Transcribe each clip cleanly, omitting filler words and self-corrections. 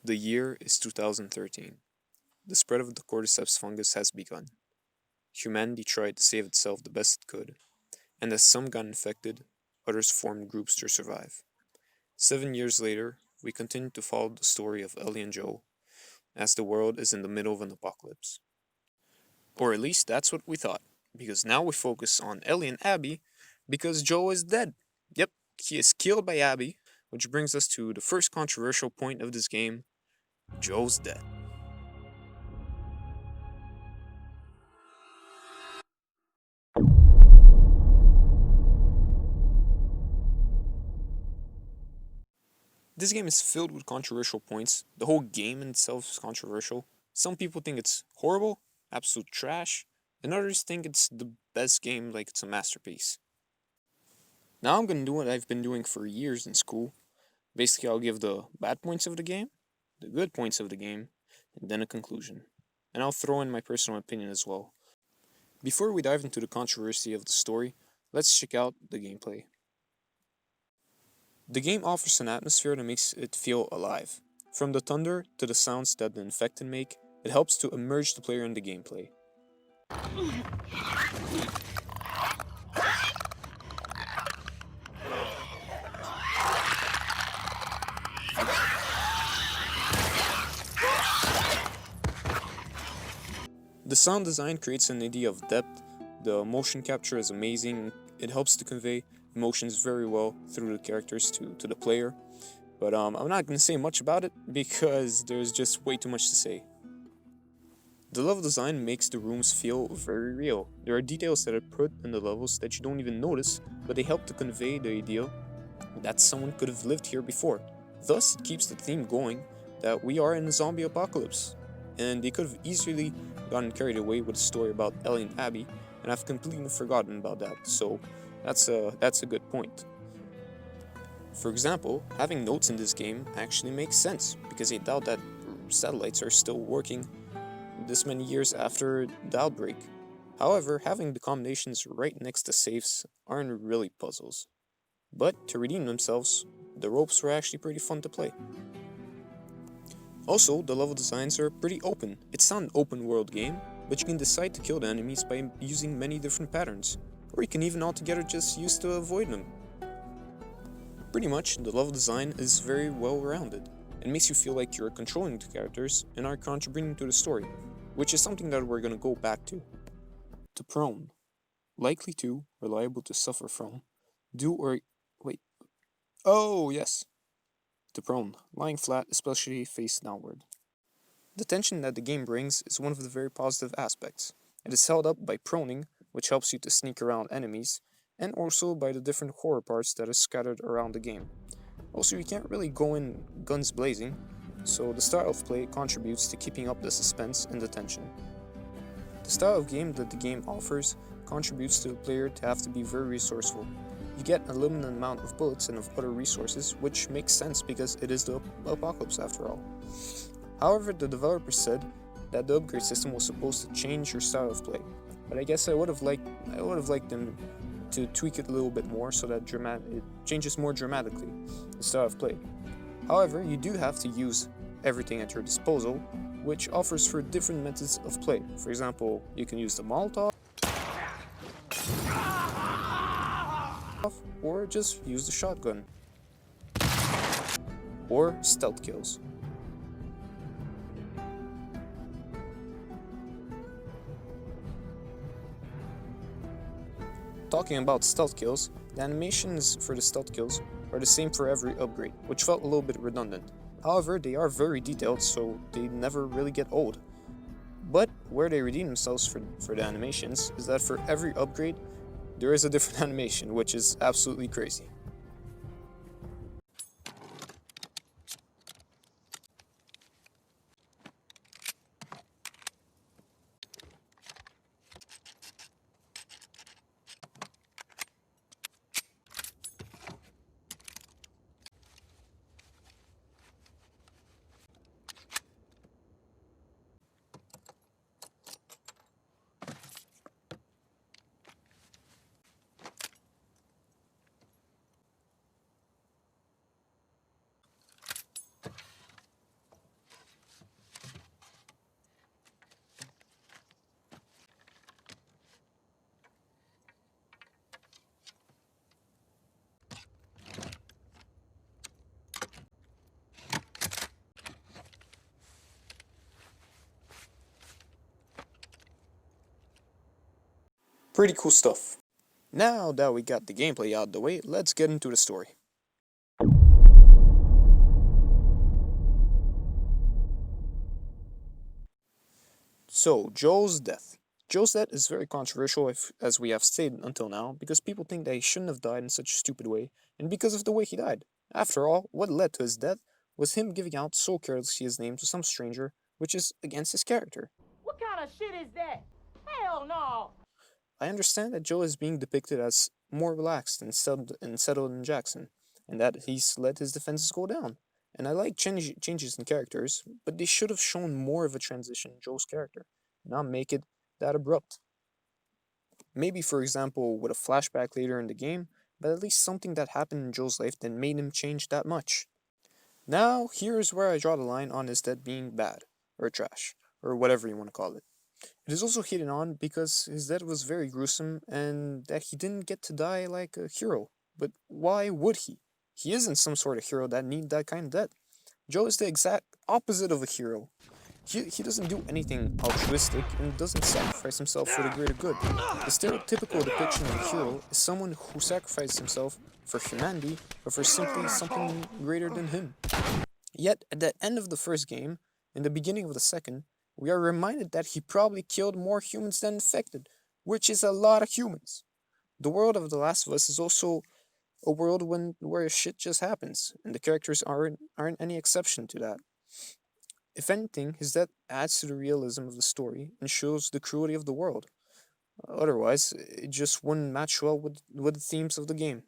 The year is 2013. The spread of the cordyceps fungus has begun. Humanity tried to save itself the best it could, and as some got infected, others formed groups to survive. 7 years later, we continue to follow the story of Ellie and Joe as the world is in the middle of an apocalypse. Or at least that's what we thought, because now we focus on Ellie and Abby because Joe is dead. Yep, he is killed by Abby, which brings us to the first controversial point of this game: Joe's dead. This game is filled with controversial points. The whole game in itself is controversial. Some people think it's horrible, absolute trash, and others think it's the best game, like it's a masterpiece. Now I'm gonna do what I've been doing for years in school. Basically, I'll give the bad points of the game, the good points of the game, and then a conclusion. And I'll throw in my personal opinion as well. Before we dive into the controversy of the story, let's check out the gameplay. The game offers an atmosphere that makes it feel alive. From the thunder to the sounds that the infected make, it helps to immerse the player in the gameplay. The sound design creates an idea of depth, the motion capture is amazing, it helps to convey emotions very well through the characters to the player. But I'm not going to say much about it because there's just way too much to say. The level design makes the rooms feel very real. There are details that are put in the levels that you don't even notice, but they help to convey the idea that someone could have lived here before. Thus, it keeps the theme going that we are in a zombie apocalypse. And they could have easily gotten carried away with a story about Ellie and Abby, and I've completely forgotten about that, so that's a good point. For example, having notes in this game actually makes sense, because I doubt that satellites are still working this many years after the outbreak. However, having the combinations right next to safes aren't really puzzles. But to redeem themselves, the ropes were actually pretty fun to play. Also, the level designs are pretty open. It's not an open world game, but you can decide to kill the enemies by using many different patterns, or you can even altogether just use to avoid them. Pretty much, the level design is very well rounded. It makes you feel like you're controlling the characters and are contributing to the story, which is something that we're gonna go back to. To prone. Likely to, or liable to suffer from. Do or... wait. Oh, yes. To prone, lying flat, especially face downward. The tension that the game brings is one of the very positive aspects. It is held up by proning, which helps you to sneak around enemies, and also by the different horror parts that are scattered around the game. Also, you can't really go in guns blazing, so the style of play contributes to keeping up the suspense and the tension. The style of game that the game offers contributes to the player to have to be very resourceful. You get a limited amount of bullets and of other resources, which makes sense because it is the apocalypse after all. However, the developer said that the upgrade system was supposed to change your style of play, but I guess I would have liked them to tweak it a little bit more so that it changes more dramatically, the style of play. However, you do have to use everything at your disposal, which offers for different methods of play. For example, you can use the Molotov, or just use the shotgun, or stealth kills. Talking about stealth kills, the animations for the stealth kills are the same for every upgrade, which felt a little bit redundant. However, they are very detailed, so they never really get old. But where they redeem themselves for the animations is that for every upgrade, there is a different animation, which is absolutely crazy. Pretty cool stuff. Now that we got the gameplay out of the way, let's get into the story. So, Joel's death. Joel's death is very controversial, as we have stated until now, because people think that he shouldn't have died in such a stupid way, and because of the way he died. After all, what led to his death was him giving out so carelessly his name to some stranger, which is against his character. What kind of shit is that? Hell no! I understand that Joel is being depicted as more relaxed and settled than Jackson, and that he's let his defenses go down. And I like changes in characters, but they should have shown more of a transition in Joel's character, not make it that abrupt. Maybe, for example, with a flashback later in the game, but at least something that happened in Joel's life that made him change that much. Now, here's where I draw the line on his death being bad, or trash, or whatever you want to call it. It is also hidden on because his death was very gruesome and that he didn't get to die like a hero. But why would he? He isn't some sort of hero that need that kind of death. Joe is the exact opposite of a hero. He doesn't do anything altruistic and doesn't sacrifice himself for the greater good. The stereotypical depiction of a hero is someone who sacrifices himself for humanity or for simply something greater than him. Yet, at the end of the first game, in the beginning of the second, we are reminded that he probably killed more humans than infected, which is a lot of humans. The world of The Last of Us is also a world where shit just happens, and the characters aren't any exception to that. If anything, his death adds to the realism of the story and shows the cruelty of the world. Otherwise, it just wouldn't match well with the themes of the game.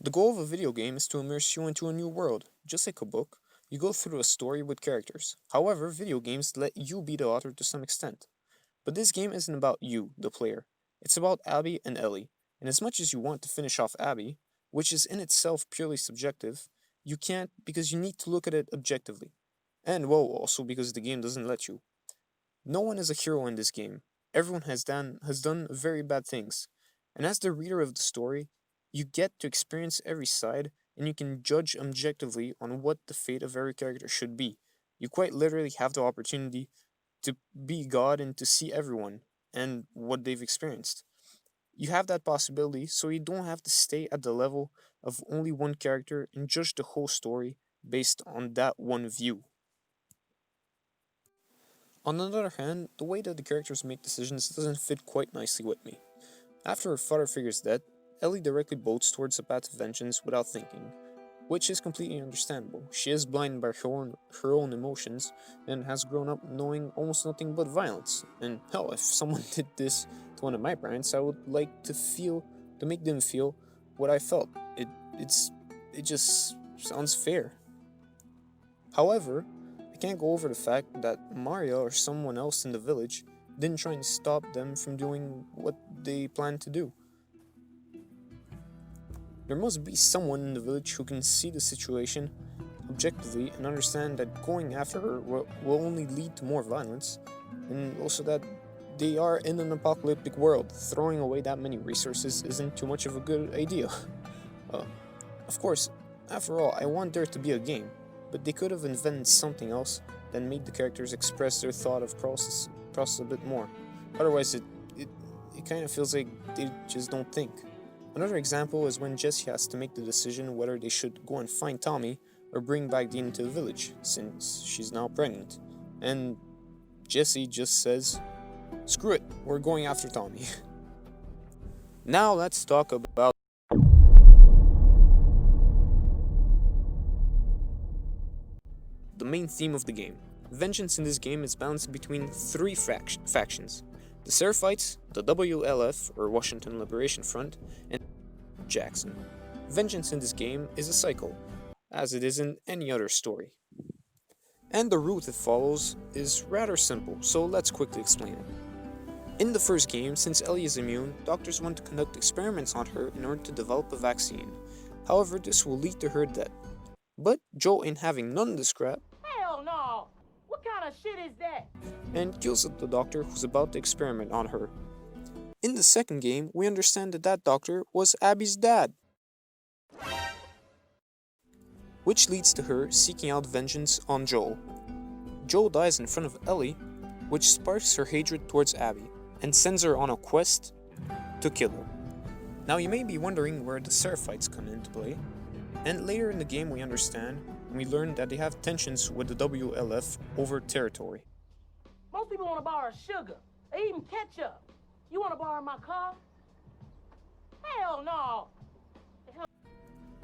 The goal of a video game is to immerse you into a new world. Just like a book, you go through a story with characters. However, video games let you be the author to some extent. But this game isn't about you, the player. It's about Abby and Ellie. And as much as you want to finish off Abby, which is in itself purely subjective, you can't because you need to look at it objectively. And, well, also because the game doesn't let you. No one is a hero in this game. Everyone has done very bad things. And as the reader of the story, you get to experience every side, and you can judge objectively on what the fate of every character should be. You quite literally have the opportunity to be God and to see everyone and what they've experienced. You have that possibility, so you don't have to stay at the level of only one character and judge the whole story based on that one view. On the other hand, the way that the characters make decisions doesn't fit quite nicely with me. After her father figure's death, Ellie directly bolts towards the path of vengeance without thinking, which is completely understandable. She is blinded by her own emotions and has grown up knowing almost nothing but violence. And hell, if someone did this to one of my parents, I would like to make them feel what I felt. It just sounds fair. However, I can't go over the fact that Maria or someone else in the village didn't try and stop them from doing what they planned to do. There must be someone in the village who can see the situation objectively and understand that going after her will only lead to more violence, and also that they are in an apocalyptic world. Throwing away that many resources isn't too much of a good idea. Of course, after all, I want there to be a game, but they could have invented something else that made the characters express their thought of process a bit more. Otherwise, it kind of feels like they just don't think. Another example is when Jessie has to make the decision whether they should go and find Tommy or bring back Dean to the village, since she's now pregnant. And Jessie just says, "Screw it, we're going after Tommy." Now let's talk about the main theme of the game. Vengeance in this game is balanced between three factions: the Seraphites, the WLF, or Washington Liberation Front, and Jackson. Vengeance in this game is a cycle, as it is in any other story. And the route it follows is rather simple, so let's quickly explain it. In the first game, since Ellie is immune, doctors want to conduct experiments on her in order to develop a vaccine. However, this will lead to her death. But Joel, in having none of this crap, Hell no! What kind of shit is that? and kills the doctor who's about to experiment on her. In the second game, we understand that doctor was Abby's dad, which leads to her seeking out vengeance on Joel. Joel dies in front of Ellie, which sparks her hatred towards Abby. and sends her on a quest to kill her. Now you may be wondering where the Seraphites come into play, and later in the game we understand and we learn that they have tensions with the WLF over territory. Most people want to borrow sugar or even ketchup. You want to borrow my car? Hell no!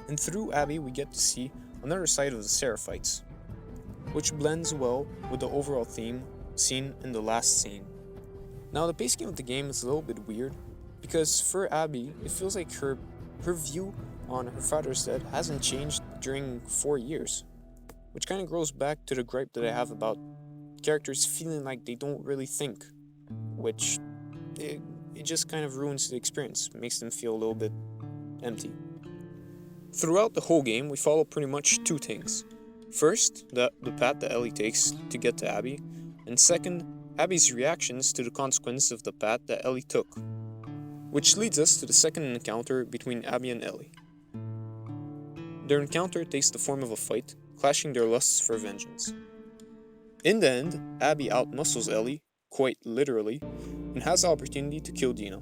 And through Abby we get to see another side of the Seraphites, which blends well with the overall theme seen in the last scene. Now the pacing of the game is a little bit weird, because for Abby, it feels like her view on her father's death hasn't changed during 4 years, which kind of goes back to the gripe that I have about characters feeling like they don't really think, which it just kind of ruins the experience, makes them feel a little bit empty. Throughout the whole game, we follow pretty much two things. First, the path that Ellie takes to get to Abby, and second, Abby's reactions to the consequences of the path that Ellie took, which leads us to the second encounter between Abby and Ellie. Their encounter takes the form of a fight, clashing their lusts for vengeance. In the end, Abby outmuscles Ellie, quite literally, and has the opportunity to kill Dina.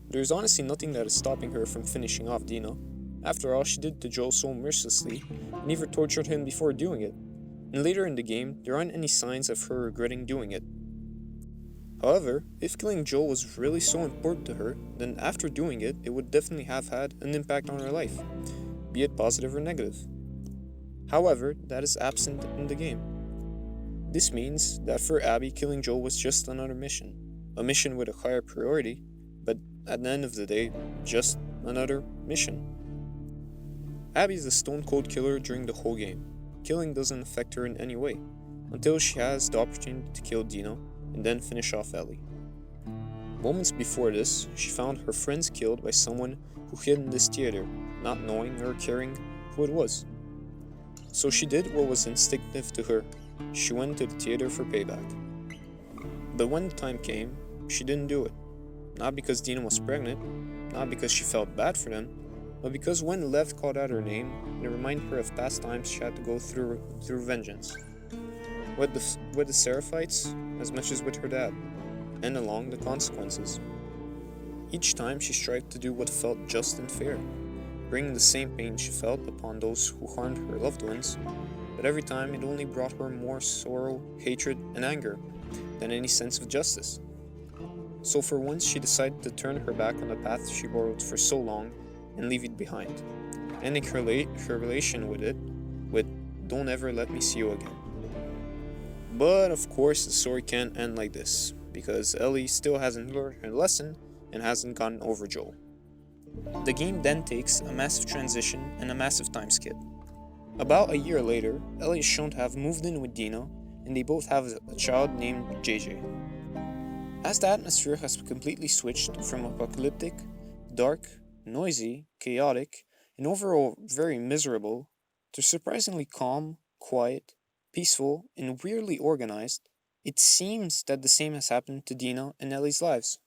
There's honestly nothing that is stopping her from finishing off Dina. After all, she did to Joel so mercilessly, and even tortured him before doing it. And later in the game, there aren't any signs of her regretting doing it. However, if killing Joel was really so important to her, then after doing it, it would definitely have had an impact on her life, be it positive or negative. However, that is absent in the game. This means that for Abby, killing Joel was just another mission, a mission with a higher priority, but at the end of the day, just another mission. Abby is a stone-cold killer during the whole game. Killing doesn't affect her in any way, until she has the opportunity to kill Dina, and then finish off Ellie. Moments before this, she found her friends killed by someone who hid in this theater, not knowing or caring who it was. So she did what was instinctive to her. She went to the theater for payback. But when the time came, she didn't do it. Not because Dina was pregnant, not because she felt bad for them, but because when Lev called out her name, it reminded her of past times she had to go through vengeance. With the Seraphites, as much as with her dad, and along the consequences. Each time she strived to do what felt just and fair, bringing the same pain she felt upon those who harmed her loved ones, but every time it only brought her more sorrow, hatred, and anger than any sense of justice. So for once she decided to turn her back on the path she borrowed for so long and leave it behind, ending her relation with it with "Don't ever let me see you again." But of course the story can't end like this, because Ellie still hasn't learned her lesson and hasn't gotten over Joel. The game then takes a massive transition and a massive time skip. About a year later, Ellie is shown to have moved in with Dina, and they both have a child named JJ. As the atmosphere has completely switched from apocalyptic, dark, noisy, chaotic, and overall very miserable, to surprisingly calm, quiet, peaceful, and weirdly organized, it seems that the same has happened to Dina and Ellie's lives.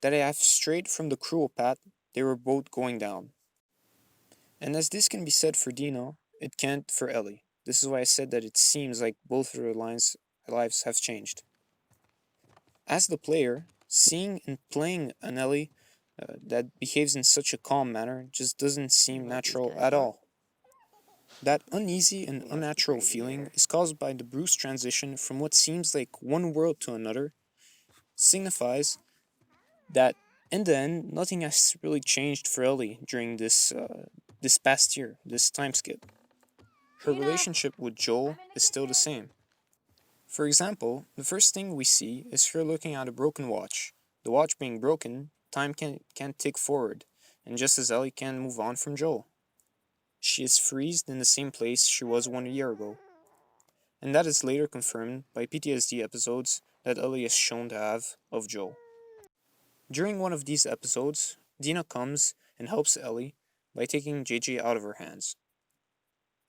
That they have strayed from the cruel path they were both going down. And as this can be said for Dina, it can't for Ellie. This is why I said that it seems like both of their lives have changed. As the player, seeing and playing an Ellie that behaves in such a calm manner just doesn't seem natural at all. That uneasy and unnatural feeling is caused by the Bruce transition from what seems like one world to another, signifies that in the end, nothing has really changed for Ellie during this past year, this time skip. Her relationship with Joel is still the same. For example, the first thing we see is her looking at a broken watch. The watch being broken, time can't tick forward, and just as Ellie can't move on from Joel. She is freezed in the same place she was 1 year ago. And that is later confirmed by PTSD episodes that Ellie is shown to have of Joel. During one of these episodes, Dina comes and helps Ellie by taking JJ out of her hands.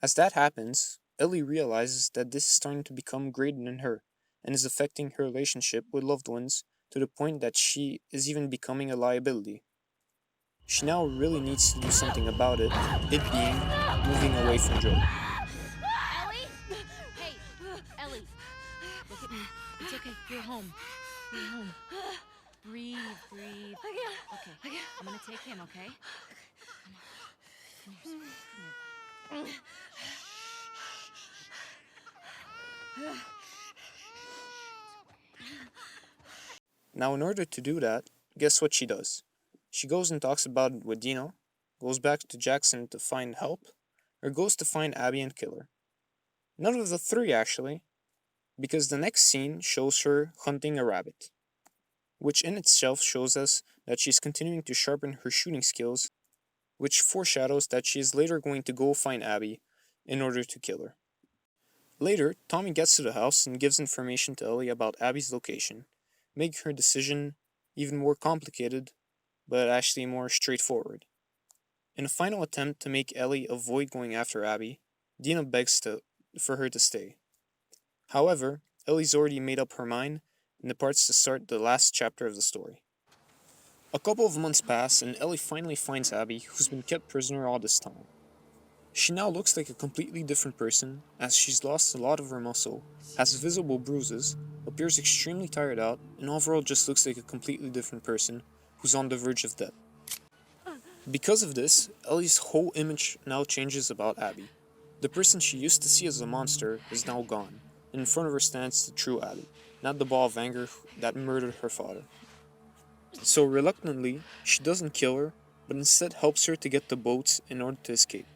As that happens, Ellie realizes that this is starting to become greater than her and is affecting her relationship with loved ones to the point that she is even becoming a liability. She now really needs to do something about it being moving away from Joel. Ellie? Hey, Ellie. Look at me. It's okay. You're home. home. Breathe. Okay, I'm gonna take him, okay? Come here. Now, in order to do that, guess what she does? She goes and talks about it with Dino, goes back to Jackson to find help, or goes to find Abby and kill her. None of the three, actually, because the next scene shows her hunting a rabbit, which in itself shows us that she's continuing to sharpen her shooting skills, which foreshadows that she is later going to go find Abby in order to kill her. Later, Tommy gets to the house and gives information to Ellie about Abby's location, making her decision even more complicated, but actually more straightforward. In a final attempt to make Ellie avoid going after Abby, Dina begs for her to stay. However, Ellie's already made up her mind and departs to start the last chapter of the story. A couple of months pass and Ellie finally finds Abby, who's been kept prisoner all this time. She now looks like a completely different person, as she's lost a lot of her muscle, has visible bruises, appears extremely tired out, and overall just looks like a completely different person who's on the verge of death. Because of this, Ellie's whole image now changes about Abby. The person she used to see as a monster is now gone, and in front of her stands the true Abby, not the ball of anger that murdered her father. So reluctantly, she doesn't kill her, but instead helps her to get the boats in order to escape.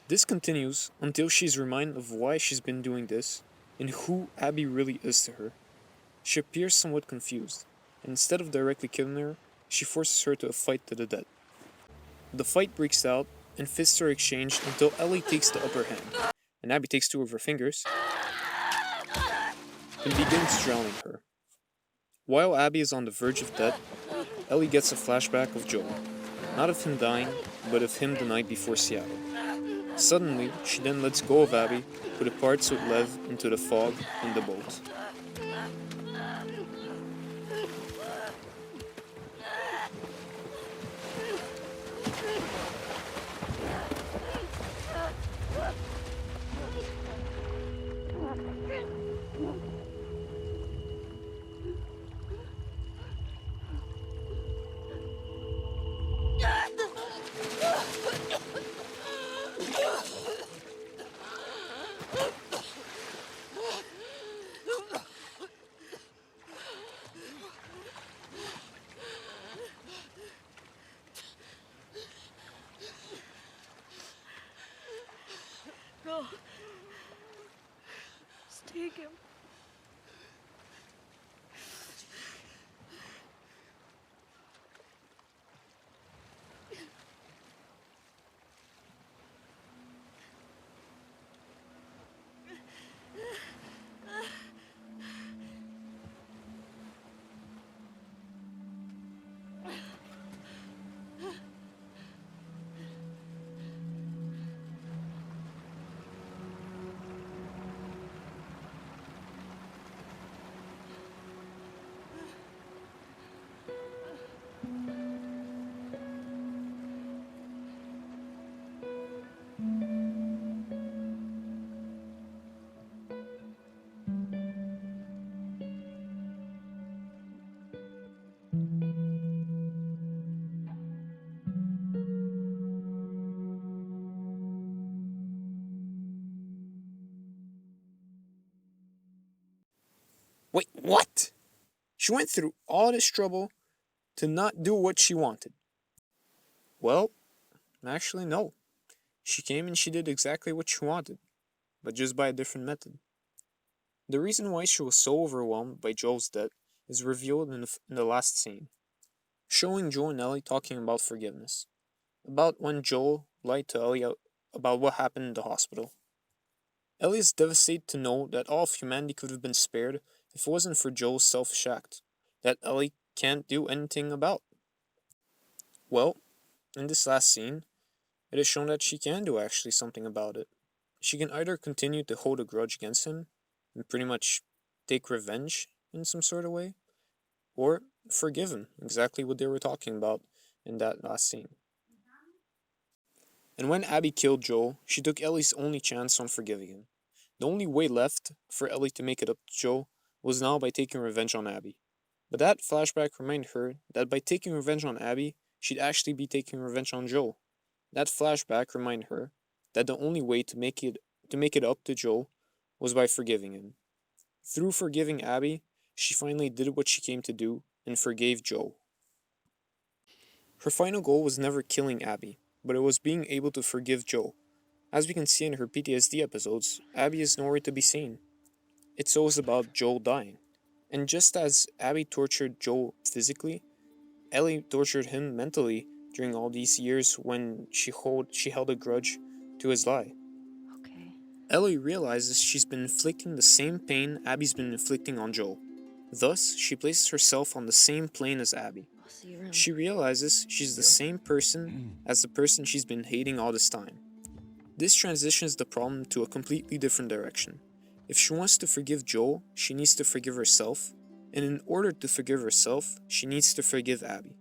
This continues until she's reminded of why she's been doing this and who Abby really is to her. She appears somewhat confused, and instead of directly killing her, she forces her to a fight to the death. The fight breaks out, and fists are exchanged until Ellie takes the upper hand, and Abby takes two of her fingers and begins drowning her. While Abby is on the verge of death, Ellie gets a flashback of Joel, not of him dying, but of him the night before Seattle. Suddenly, she then lets go of Abby, who departs with Lev into the fog in the boat. Go. Just take him. Wait, what? She went through all this trouble to not do what she wanted. Well, actually, no. She came and she did exactly what she wanted, but just by a different method. The reason why she was so overwhelmed by Joel's death is revealed in the last scene, showing Joel and Ellie talking about forgiveness, about when Joel lied to Ellie about what happened in the hospital. Ellie is devastated to know that all of humanity could have been spared if it wasn't for Joel's selfish act, that Ellie can't do anything about. Well, in this last scene, it is shown that she can do actually something about it. She can either continue to hold a grudge against him and pretty much take revenge in some sort of way, or forgive him, exactly what they were talking about in that last scene. And when Abby killed Joel, she took Ellie's only chance on forgiving him. The only way left for Ellie to make it up to Joel was now by taking revenge on Abby. But that flashback reminded her that by taking revenge on Abby, she'd actually be taking revenge on Joel. That flashback reminded her that the only way to make it up to Joel was by forgiving him. Through forgiving Abby, she finally did what she came to do and forgave Joel. Her final goal was never killing Abby, but it was being able to forgive Joel. As we can see in her PTSD episodes, Abby is nowhere to be seen. It's always about Joel dying. And just as Abby tortured Joel physically, Ellie tortured him mentally during all these years when she held a grudge to his lie. Okay. Ellie realizes she's been inflicting the same pain Abby's been inflicting on Joel. Thus, she places herself on the same plane as Abby. I'll see you around. She realizes she's the same person as the person she's been hating all this time. This transitions the problem to a completely different direction. If she wants to forgive Joel, she needs to forgive herself, and in order to forgive herself, she needs to forgive Abby,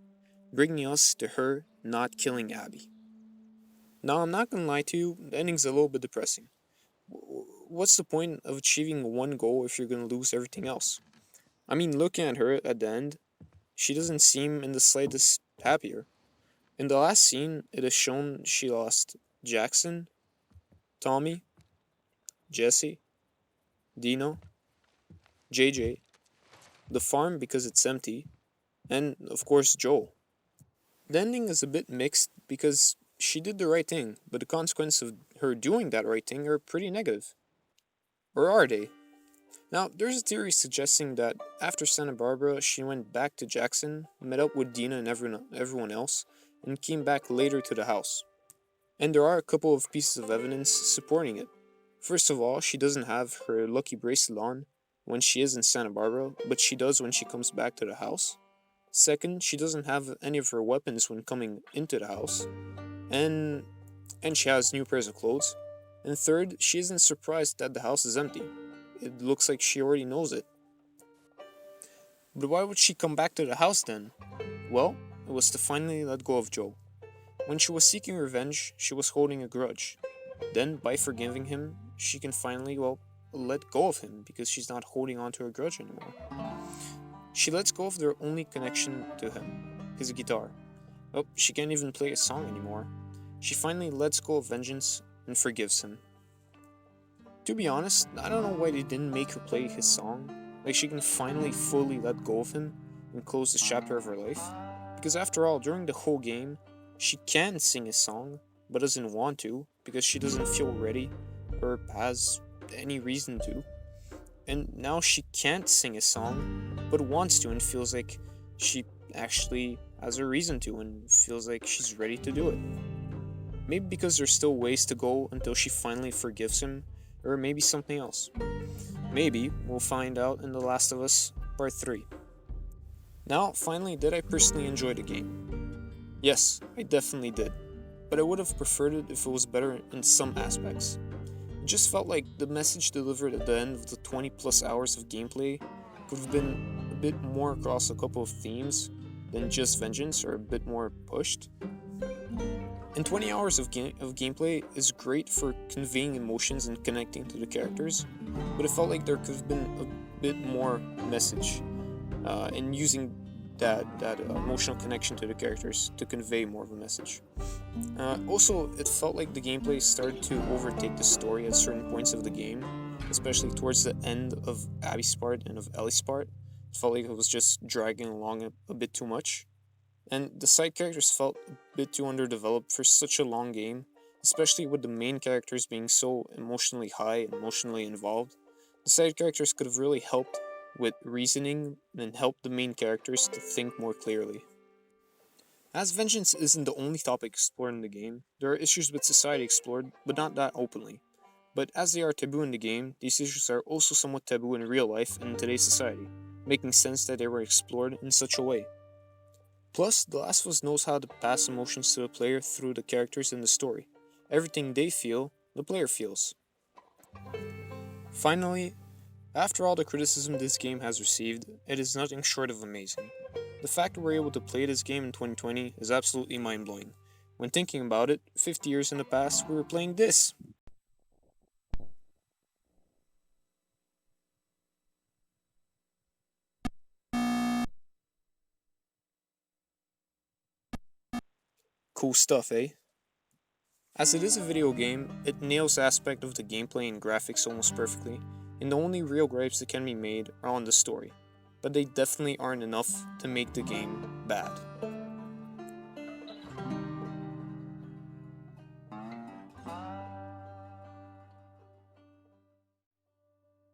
bringing us to her not killing Abby. Now, I'm not gonna lie to you, the ending's a little bit depressing. What's the point of achieving one goal if you're gonna lose everything else? I mean, looking at her at the end, she doesn't seem in the slightest happier. In the last scene, it is shown she lost Jackson, Tommy, Jesse, Dino, JJ, the farm because it's empty, and of course Joel. The ending is a bit mixed because she did the right thing, but the consequences of her doing that right thing are pretty negative. Or are they? Now, there's a theory suggesting that after Santa Barbara, she went back to Jackson, met up with Dina and everyone else, and came back later to the house. And there are a couple of pieces of evidence supporting it. First of all, she doesn't have her lucky bracelet on when she is in Santa Barbara, but she does when she comes back to the house. Second, she doesn't have any of her weapons when coming into the house. And she has new pairs of clothes. And third, she isn't surprised that the house is empty. It looks like she already knows it. But why would she come back to the house then? Well, it was to finally let go of Joe. When she was seeking revenge, she was holding a grudge. Then, by forgiving him, she can finally, let go of him because she's not holding on to a grudge anymore. She lets go of their only connection to him, his guitar. Oh, she can't even play a song anymore. She finally lets go of vengeance and forgives him. To be honest, I don't know why they didn't make her play his song. Like she can finally fully let go of him and close this chapter of her life. Because after all, during the whole game, she can sing his song, but doesn't want to because she doesn't feel ready or has any reason to. And now she can't sing his song, but wants to and feels like she actually has a reason to and feels like she's ready to do it. Maybe because there's still ways to go until she finally forgives him, or maybe something else. Maybe we'll find out in The Last of Us Part 3. Now, finally, did I personally enjoy the game? Yes, I definitely did, but I would have preferred it if it was better in some aspects. It just felt like the message delivered at the end of the 20 plus hours of gameplay could have been a bit more across a couple of themes than just vengeance, or a bit more pushed. And 20 hours of gameplay is great for conveying emotions and connecting to the characters, but it felt like there could have been a bit more message in using that emotional connection to the characters to convey more of a message. Also, it felt like the gameplay started to overtake the story at certain points of the game, especially towards the end of Abby's part and of Ellie's part. It felt like it was just dragging along a bit too much. And the side characters felt a bit too underdeveloped for such a long game, especially with the main characters being so emotionally high and emotionally involved. The side characters could have really helped with reasoning and helped the main characters to think more clearly. As vengeance isn't the only topic explored in the game, there are issues with society explored, but not that openly. But as they are taboo in the game, these issues are also somewhat taboo in real life and in today's society, making sense that they were explored in such a way. Plus, The Last of Us knows how to pass emotions to the player through the characters in the story. Everything they feel, the player feels. Finally, after all the criticism this game has received, it is nothing short of amazing. The fact that we're able to play this game in 2020 is absolutely mind-blowing. When thinking about it, 50 years in the past, we were playing this. Cool stuff, eh? As it is a video game, it nails the aspect of the gameplay and graphics almost perfectly, and the only real gripes that can be made are on the story, but they definitely aren't enough to make the game bad.